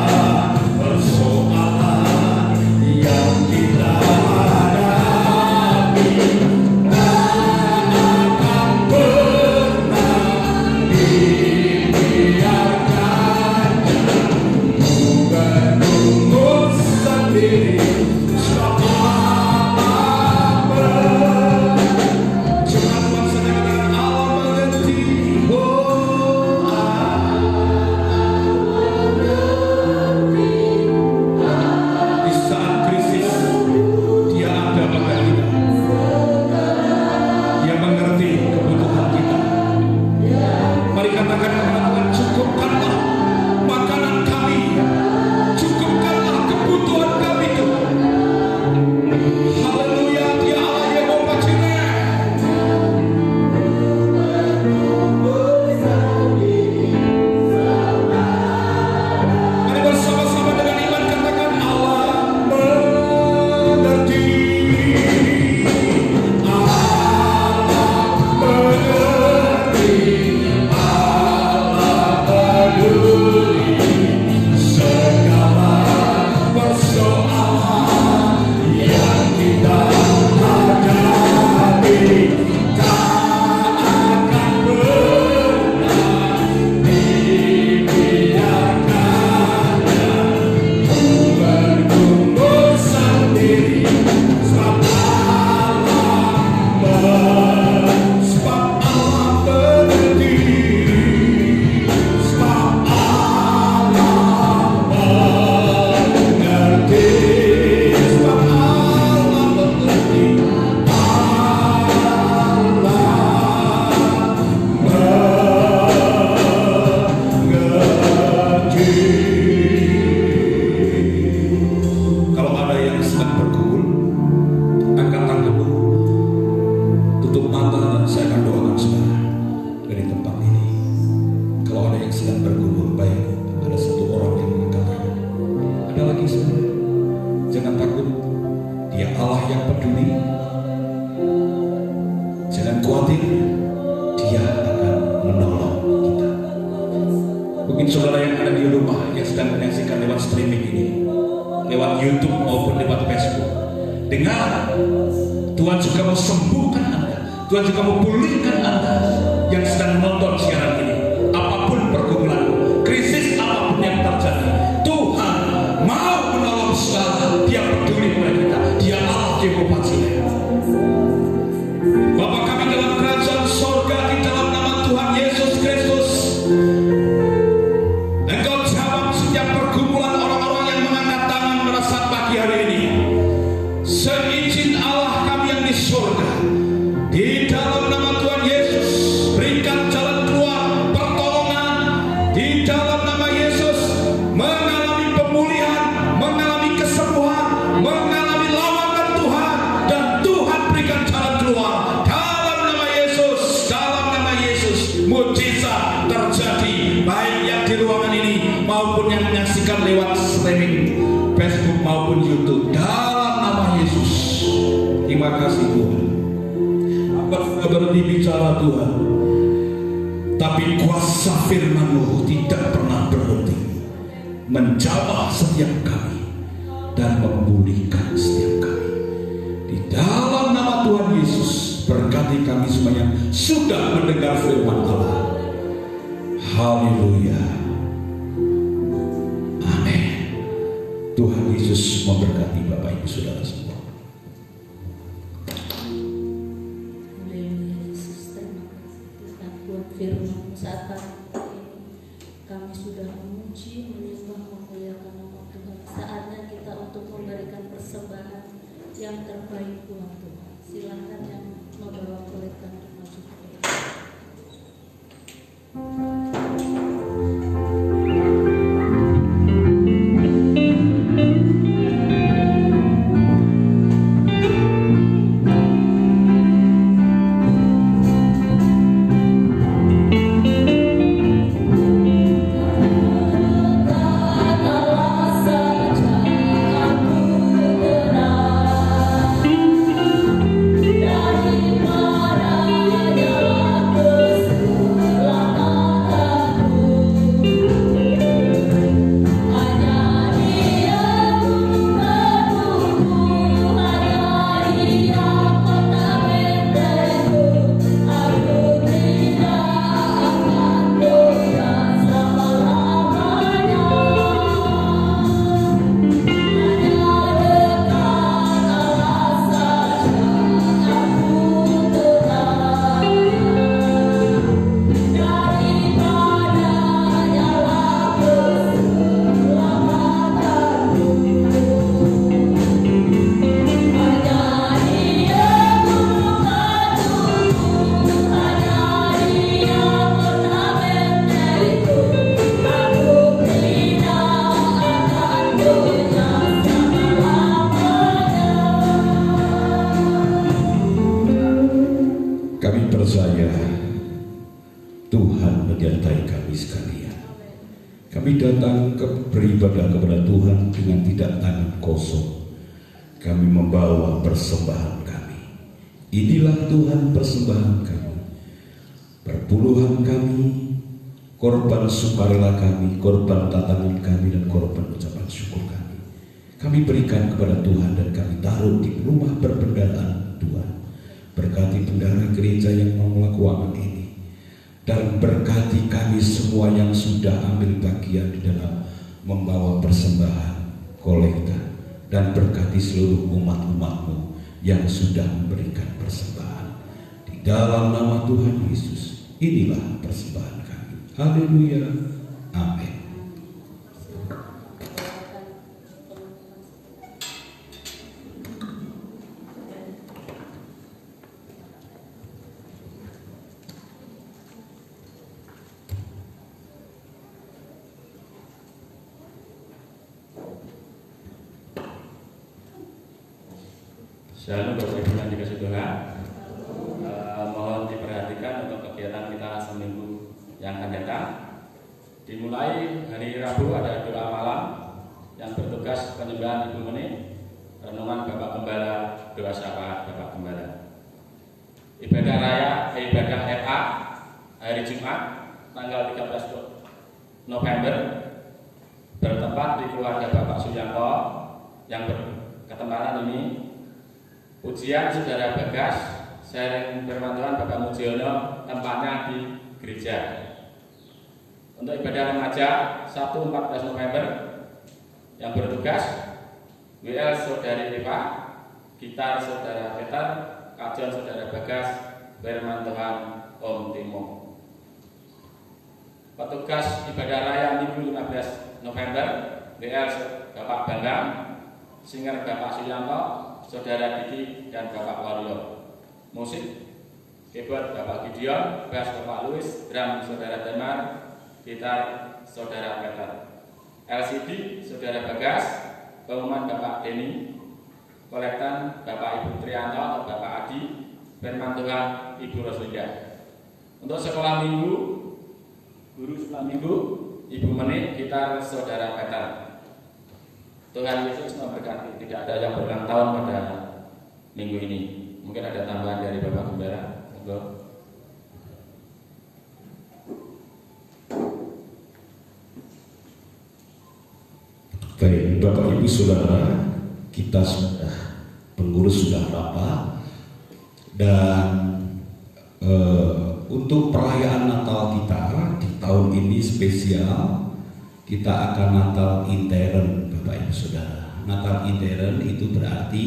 persoalan yang kita hadapi, tak akan pernah dibiarkannya ku bergumul sendiri, sebab Allah jangan melaksanakan Allah mengerti. Di saat krisis Dia ada pada kita. Dia mengerti kebutuhan kita. Mari katakan kepada Tuhan, cukupkanlah makanan kami, cukupkanlah kebutuhan kami Tuhan. Haleluya, Dia Allah Yehova Jireh. Mari bersama-sama dengan iman katakan Allah mengerti, Allah mengerti, Allah peduli segala persoalan yang kita hadapi, tak akan pernah dibiarkannya ku bergumul sendiri, sebab Allah peduli, sebab Allah mengerti, sebab Allah mengerti, Kalau ada yang sedang bergumul, angkat tanganmu, tutup mata, dan saya akan doakan saudara dari tempat ini. Kalau ada yang sedang bergumul, baik ada satu orang yang mengangkat tangan, ada lagi saudara. Jangan takut, Dia Allah yang peduli. Jangan khawatir, Dia akan menolong kita. Mungkin saudara yang ada di rumah yang sedang menyaksikan lewat streaming ini, lewat YouTube maupun lewat Facebook, dengar, Tuhan juga mau sembuhkan Anda, Tuhan juga mau pulihkan Anda yang sedang menonton siaran ini. Apapun pergumulan, krisis apapun yang terjadi, Tuhan mau menolong saudara. Dia peduli pada kita. Dia Allah Yehova Jireh. Bapa kami dalam kerajaan sorga, di dalam nama Tuhan Yesus Kristus, Engkau jawab setiap pergumulan orang-orang yang mengangkat tangan pada saat pagi hari ini. Seizin Allah kami yang di surga, di dalam nama Tuhan Yesus, berikan jalan keluar pertolongan. Di dalam nama Yesus, mengalami pemulihan, mengalami kesembuhan, mengalami lawatan Tuhan, dan Tuhan berikan jalan keluar. Dalam nama Yesus, dalam nama Yesus, mujizat terjadi, baik yang di ruangan ini maupun yang menyaksikan lewat streaming Facebook maupun YouTube. Dalam nama Yesus, terima kasih Tuhan. Hamba berhenti bicara Tuhan. Tetapi kuasa firman-Mu tidak pernah berhenti menjamah setiap kami dan memulihkan setiap kami. Di dalam nama Tuhan Yesus, berkati kami semua yang sudah mendengar firman Allah. Haleluya. Amin. Tuhan Yesus memberkati Bapak Ibu Saudara semua. Firman saat pagi ini kami sudah memuji, menyembah, memuliakan nama Tuhan. Saatnya kita untuk memberikan persembahan yang terbaik buat Tuhan. Silakan yang membawa kolekan maju ke depan. Kami datang beribadah kepada Tuhan dengan tidak tangan kosong. Kami membawa persembahan kami. Inilah Tuhan persembahan kami, perpuluhan kami, korban sukarela kami, korban tatangan kami, dan korban ucapan syukur kami. Kami berikan kepada Tuhan dan kami taruh di rumah perbendaharaan Tuhan. Berkati bendahara gereja yang mengelola keuangan ini, dan berkati kami semua yang sudah ambil bagian di dalam membawa persembahan kolekta, dan berkati seluruh umat-umat-Mu yang sudah memberikan persembahan. Di dalam nama Tuhan Yesus, inilah persembahan kami. Haleluya. Amin. Shalom Bapak Ibu yang dikasihi Tuhan. Mohon diperhatikan untuk kegiatan kita seminggu yang akan datang. Dimulai hari Rabu ada doa malam yang bertugas penyembahan Ibu Meni, renungan Bapak Gembala, doa syafaat Bapak Gembala. Ibadah raya, ibadah RA hari Jumat tanggal 13 November bertempat di keluarga Bapak Suyanto yang berketempatan ini. Ujian Saudara Bagas, sharing firman Tuhan Bapak Mujiono, tempatnya di gereja. Untuk ibadah remaja Sabtu 14 November yang bertugas WL Saudari Eva, gitar Saudara Peter, kajian Saudara Bagas, firman Tuhan Om Timo. Petugas ibadah raya Minggu 15 November WL Bapak Bambang, singer Bapak Suyanto, Saudara Diki, dan Bapak Wario. Musik keyboard Bapak Gideon, bass Bapak Louis, drum Saudara Damar, gitar Saudara Peter. LCD Saudara Bagas, pengumuman Bapak Denny, kolektan Bapak Ibu Trianto atau Bapak Adi, firman Tuhan Ibu Roslinda. Untuk sekolah minggu, guru sekolah minggu Ibu Meni, gitar Saudara Peter. Tuhan Yesus memberkati. Tidak ada yang berulang tahun pada minggu ini. Mungkin ada tambahan dari Bapak Gembala. Monggo. Baik, Bapak Ibu Saudara, kita sudah pengurus sudah rapat dan untuk perayaan Natal kita di tahun ini spesial, kita akan Natal intern, Bapak Ibu Saudara. Natal intern itu berarti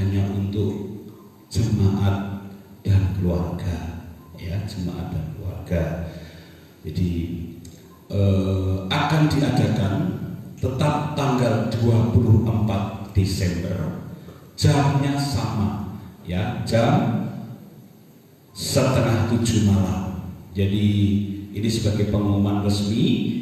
hanya untuk jemaat dan keluarga, ya, jemaat dan keluarga. Jadi akan diadakan tetap tanggal 24 Desember, jamnya sama, ya, jam 6:30 malam. Jadi ini sebagai pengumuman resmi,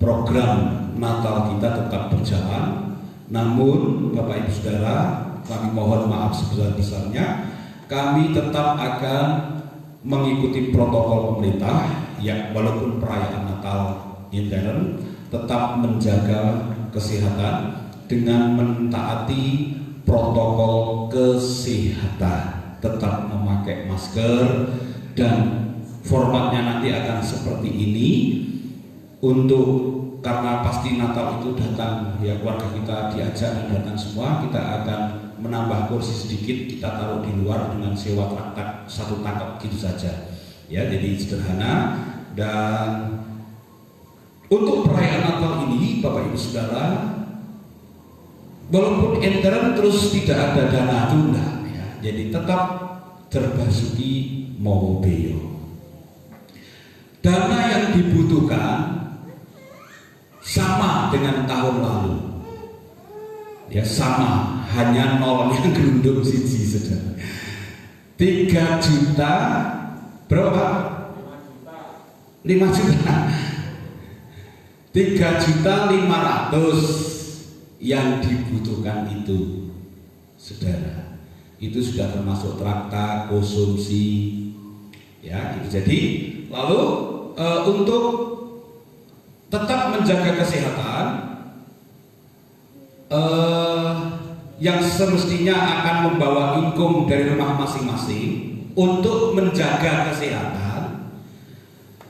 program Natal kita tetap berjalan. Namun Bapak Ibu Saudara, kami mohon maaf sebesar-besarnya, kami tetap akan mengikuti protokol pemerintah, ya, walaupun perayaan Natal intern tetap menjaga kesehatan dengan mentaati protokol kesehatan, tetap memakai masker, dan formatnya nanti akan seperti ini. Karena pasti Natal itu datang, ya, keluarga kita diajak dan datang semua, kita akan menambah kursi sedikit, kita taruh di luar dengan sewa traktor 1 tangkap gitu saja, ya, jadi sederhana. Dan untuk perayaan Natal ini, Bapak Ibu Saudara, walaupun intern terus tidak ada dana tunda, ya, jadi tetap terbasuki mobil. Dana yang dibutuhkan sama dengan tahun lalu, ya, sama, hanya nol yang gerundung siji, saudara. 3 juta berapa? 5 juta. 3.500.000 yang dibutuhkan itu, saudara. Itu sudah termasuk traktor, konsumsi, ya, gitu. Jadi lalu untuk tetap menjaga kesehatan, yang semestinya akan membawa income dari rumah masing-masing untuk menjaga kesehatan,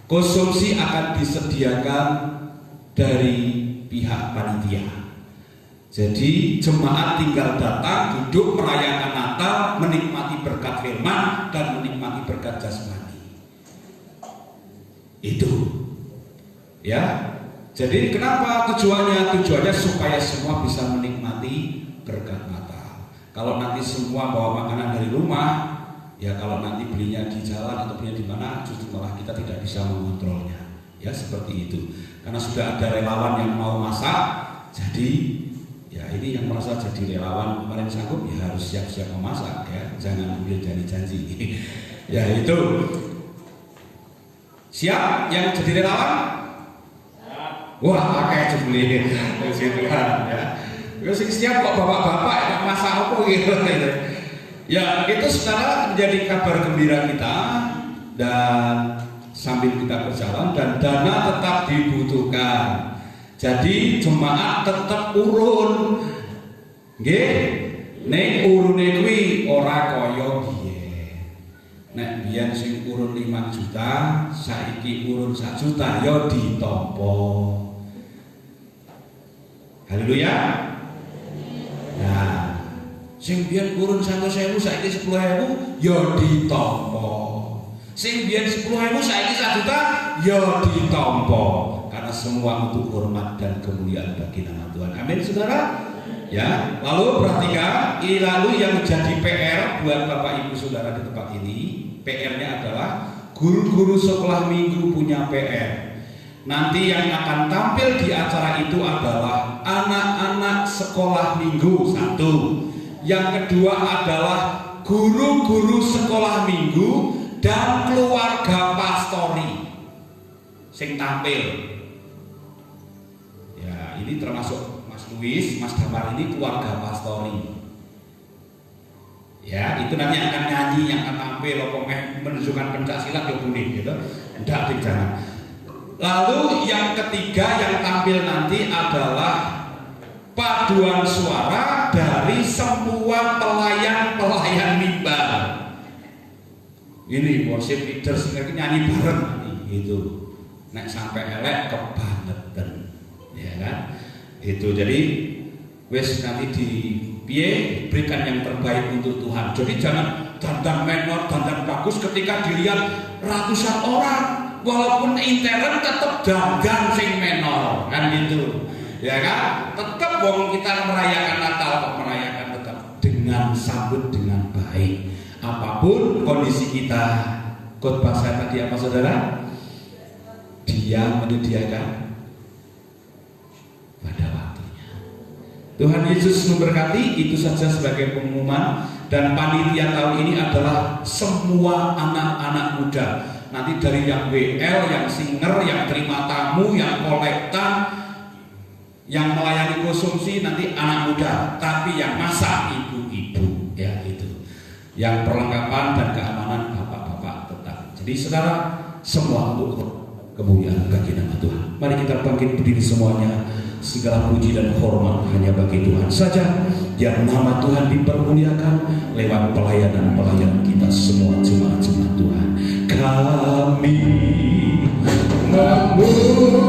konsumsi akan disediakan dari pihak panitia. Jadi jemaat tinggal datang, duduk, merayakan Natal, menikmati berkat firman dan menikmati berkat jasmani. Itu, ya. Jadi kenapa tujuannya? Tujuannya supaya semua bisa menikmati berkat Natal. Kalau nanti semua bawa makanan dari rumah, ya, kalau nanti belinya di jalan atau belinya di mana, justru malah kita tidak bisa mengontrolnya, ya, seperti itu. Karena sudah ada relawan yang mau masak, jadi ya ini yang merasa jadi relawan kemarin sanggup, ya harus siap-siap memasak, ya, jangan ambil janji-janji. Ya, itu. Siap yang jadi relawan? Wah, pakai jebule situ kan, ya. Terus siap kok bapak-bapak yang masak apa gitu. Ya, itu sekarang menjadi kabar gembira kita, dan sambil kita berjalan dan dana tetap dibutuhkan. Jadi jemaat tetap urun, nggih. Ning urune kuwi ora kaya biyen. Nek biyen sing urun 5 juta, saiki urun 1 juta ya ditampa. Haleluya. Nah, sing biyen urun 100.000 saiki 10.000 ya ditampa. Sing biyen 10.000 saiki 1 juta ya ditampa. Karena semua untuk hormat dan kemuliaan bagi nama Tuhan. Amin, saudara. Ya, lalu perhatikan, lalu yang jadi PR buat Bapak Ibu Saudara di tempat ini, PR-nya adalah guru-guru sekolah minggu punya PR. Nanti yang akan tampil di acara itu adalah anak-anak sekolah minggu, 1. Yang kedua adalah guru-guru sekolah minggu dan keluarga pastori sing tampil. Ya, ini termasuk Mas Luis, Mas Damar, ini keluarga pastori. Ya, itu nanti akan nyanyi, yang akan tampil, menunjukkan pencak silat ya boleh gitu. Enggak, jangan. Lalu yang ketiga yang tampil nanti adalah paduan suara dari semua pelayan mimbar. Ini worship leaders nyanyi bareng gitu. Nek sampai elek kebangetan. ya kan? Itu jadi wes nanti di piye berikan yang terbaik untuk Tuhan. Jadi jangan dandan menor, dandan bagus ketika dilihat ratusan orang, walaupun intern tetap dandan sing menor kan gitu. Ya kan? Tetap wong kita merayakan Natal kok merayakan tetap dengan sambut dengan baik. Apapun kondisi kita, khotbah saya tadi apa saudara? Dia menyediakan pada waktunya. Tuhan Yesus memberkati. Itu saja sebagai pengumuman. Dan panitia tahun ini adalah semua anak-anak muda. Nanti dari yang WL, yang singer, yang terima tamu, yang kolektan, yang melayani konsumsi nanti anak muda. Tapi yang masak ibu-ibu, ya itu. Yang perlengkapan dan keamanan bapak-bapak tetap. Jadi saudara, semua untuk kemuliaan bagi nama Tuhan. Mari kita bangkit berdiri semuanya. Segala puji dan hormat hanya bagi Tuhan saja. Yang nama Tuhan dipermuliakan lewat pelayanan-pelayanan kita semua jemaat-jemaat Tuhan. Kami memuji